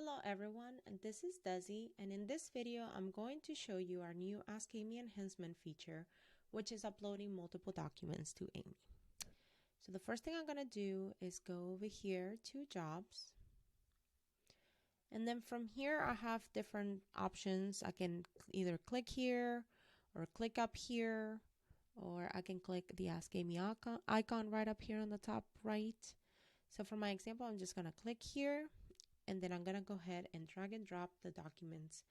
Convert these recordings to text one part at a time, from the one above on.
Hello everyone, and this is Desi, and in this video I'm going to show you our new Ask AiMY enhancement feature, which is uploading multiple documents to AiMY. So the first thing I'm going to do is go over here to Jobs, and then from here I have different options. I can either click here or click up here, or I can click the Ask AiMY icon right up here on the top right. So for my example, I'm just going to click here, and then I'm going to go ahead and drag and drop the documents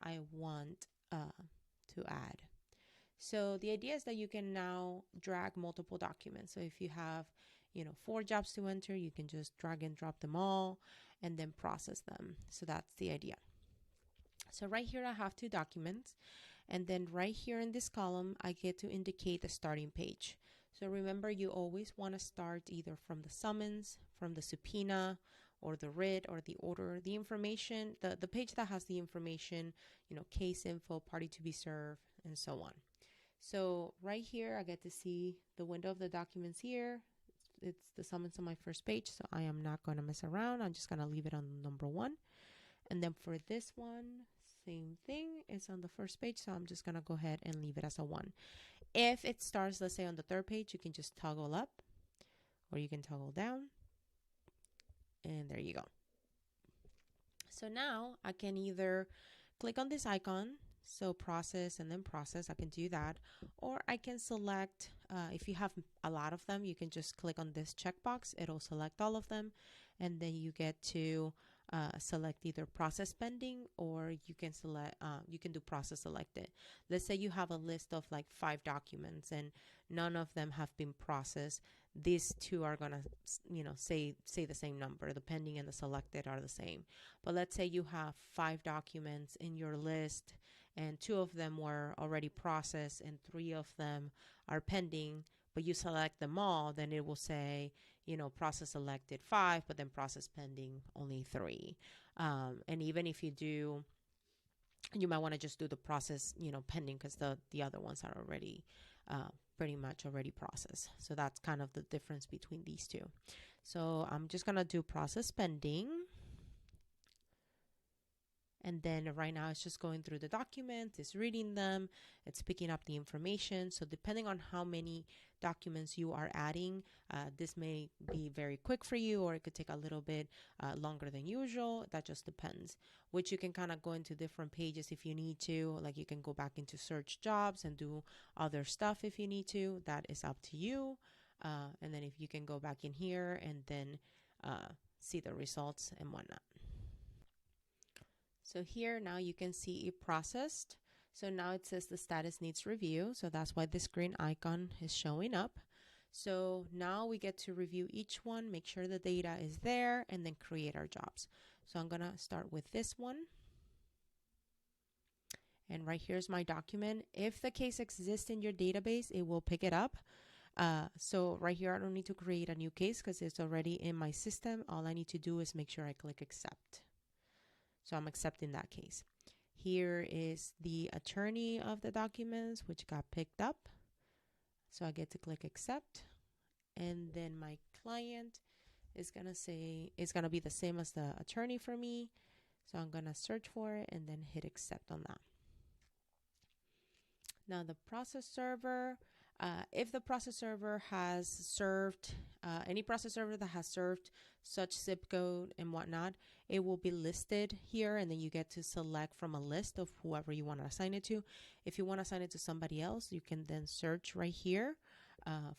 I want to add. So the idea is that you can now drag multiple documents. So if you have, 4 jobs to enter, you can just drag and drop them all and then process them. So that's the idea. So right here I have 2 documents, and then right here in this column I get to indicate the starting page. So remember, you always want to start either from the summons, from the subpoena, or the writ, or the order, the information, the page that has the information, case info, party to be served, and so on. So right here I get to see the window of the documents here. It's the summons on my first page, so I am not going to mess around. I'm just going to leave it on number 1. And then for this one, same thing, it's on the first page, so I'm just going to go ahead and leave it as a 1. If it starts, let's say, on the 3rd page, you can just toggle up or you can toggle down, and there you go. So now I can either click on this icon, so process and then process, I can do that, or I can select, if you have a lot of them, you can just click on this checkbox, it'll select all of them, and then you get to select either process pending, or you can select you can do process selected. Let's say you have a list of like 5 documents and none of them have been processed. These 2 are gonna say the same number. The pending and the selected are the same. But let's say you have 5 documents in your list and 2 of them were already processed and 3 of them are pending, but you select them all, then it will say, process selected 5, but then process pending only 3. And even if you do, you might want to just do the process, pending, because the other ones are already pretty much already processed. So that's kind of the difference between these 2. So I'm just going to do process pending. And then right now it's just going through the documents, it's reading them, it's picking up the information. So depending on how many documents you are adding, this may be very quick for you, or it could take a little bit longer than usual. That just depends, which you can kind of go into different pages if you need to. Like you can go back into search jobs and do other stuff if you need to. That is up to you. And then if you can go back in here and then see the results and whatnot. So here now you can see it processed. So now it says the status needs review. So that's why this green icon is showing up. So now we get to review each one, make sure the data is there, and then create our jobs. So I'm going to start with this one. And right here's my document. If the case exists in your database, it will pick it up. So right here, I don't need to create a new case because it's already in my system. All I need to do is make sure I click accept. So I'm accepting that case. Here is the attorney of the documents, which got picked up. So I get to click accept. And then my client is going to say, it's going to be the same as the attorney for me. So I'm going to search for it and then hit accept on that. Now the process server, if the process server has served, any process server that has served such zip code and whatnot, it will be listed here, and then you get to select from a list of whoever you want to assign it to. If you want to assign it to somebody else, you can then search right here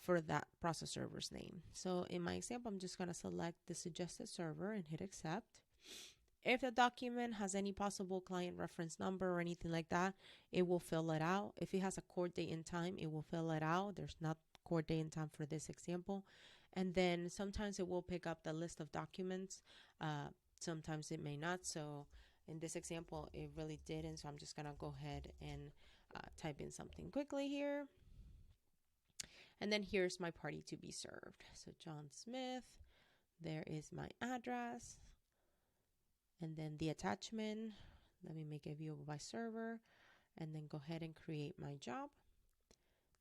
for that process server's name. So in my example, I'm just going to select the suggested server and hit accept. If the document has any possible client reference number or anything like that, it will fill it out. If it has a court date and time, it will fill it out. There's not court date and time for this example. And then sometimes it will pick up the list of documents. Sometimes it may not. So in this example, it really didn't. So I'm just going to go ahead and type in something quickly here. And then here's my party to be served. So John Smith, there is my address. And then the attachment, let me make it viewable by server, and then go ahead and create my job.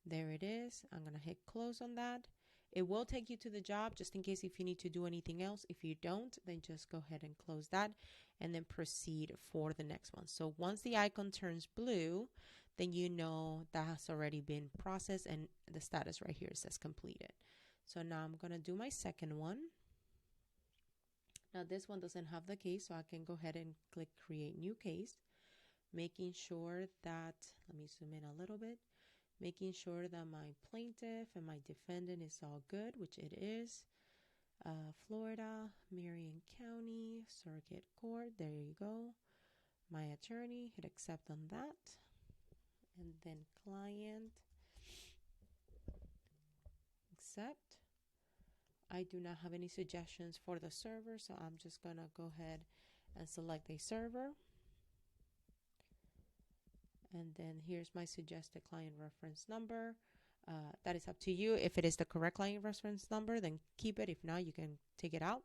There it is. I'm going to hit close on that. It will take you to the job just in case if you need to do anything else. If you don't, then just go ahead and close that and then proceed for the next one. So once the icon turns blue, then you know that has already been processed and the status right here says completed. So now I'm going to do my second one. Now this one doesn't have the case, so I can go ahead and click create new case, making sure that, let me zoom in a little bit, making sure that my plaintiff and my defendant is all good, which it is. Florida, Marion County, Circuit Court, there you go. My attorney, hit accept on that. And then client, accept. I do not have any suggestions for the server, so I'm just gonna go ahead and select a server. And then here's my suggested client reference number. That is up to you. If it is the correct client reference number, then keep it. If not, you can take it out.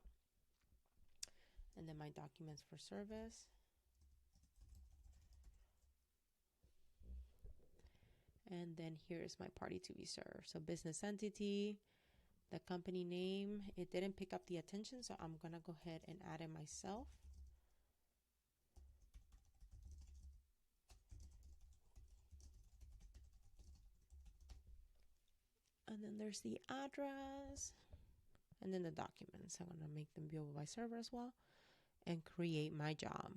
And then my documents for service. And then here is my party to be served. So business entity, the company name, it didn't pick up the attention, so I'm gonna go ahead and add it myself. And then there's the address and then the documents. I'm gonna make them viewable by server as well and create my job.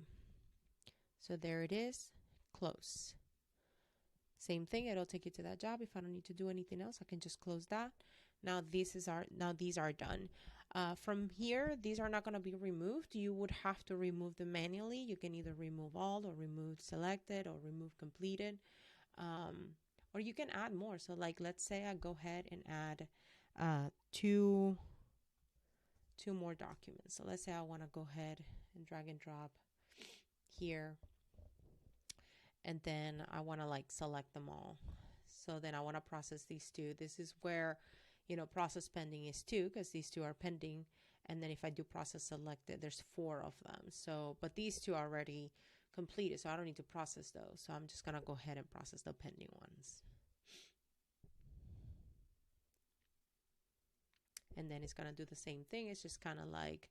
So there it is, close. Same thing, it'll take you to that job. If I don't need to do anything else, I can just close that. Now these are done. From here, these are not going to be removed. You would have to remove them manually. You can either remove all or remove selected or remove completed, or you can add more. So like, let's say I go ahead and add two more documents. So let's say I want to go ahead and drag and drop here, and then I want to like select them all. So then I want to process these two. This is where, you know, process pending is 2 because these 2 are pending. And then if I do process selected, there's 4 of them. So, but these 2 are already completed, so I don't need to process those. So I'm just going to go ahead and process the pending ones. And then it's going to do the same thing. It's just kind of like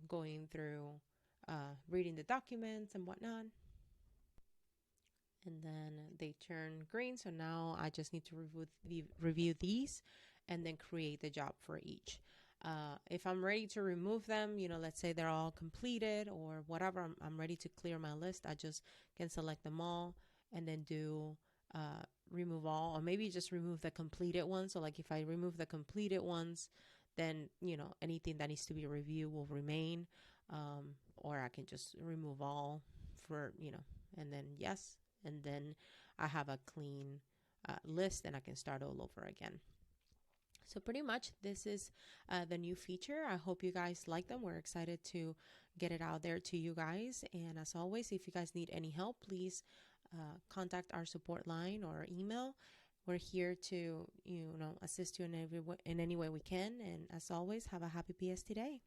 going through, reading the documents and whatnot. And then they turn green. So now I just need to review these and then create the job for each. If I'm ready to remove them, you know, let's say they're all completed or whatever, I'm ready to clear my list. I just can select them all and then do remove all, or maybe just remove the completed ones. So like if I remove the completed ones, then, you know, anything that needs to be reviewed will remain. Or I can just remove all for, you know, and then yes. And then I have a clean list and I can start all over again. So pretty much this is the new feature. I hope you guys like them. We're excited to get it out there to you guys. And as always, if you guys need any help, please contact our support line or email. We're here to, you know, assist you in any way we can. And as always, have a happy PST day.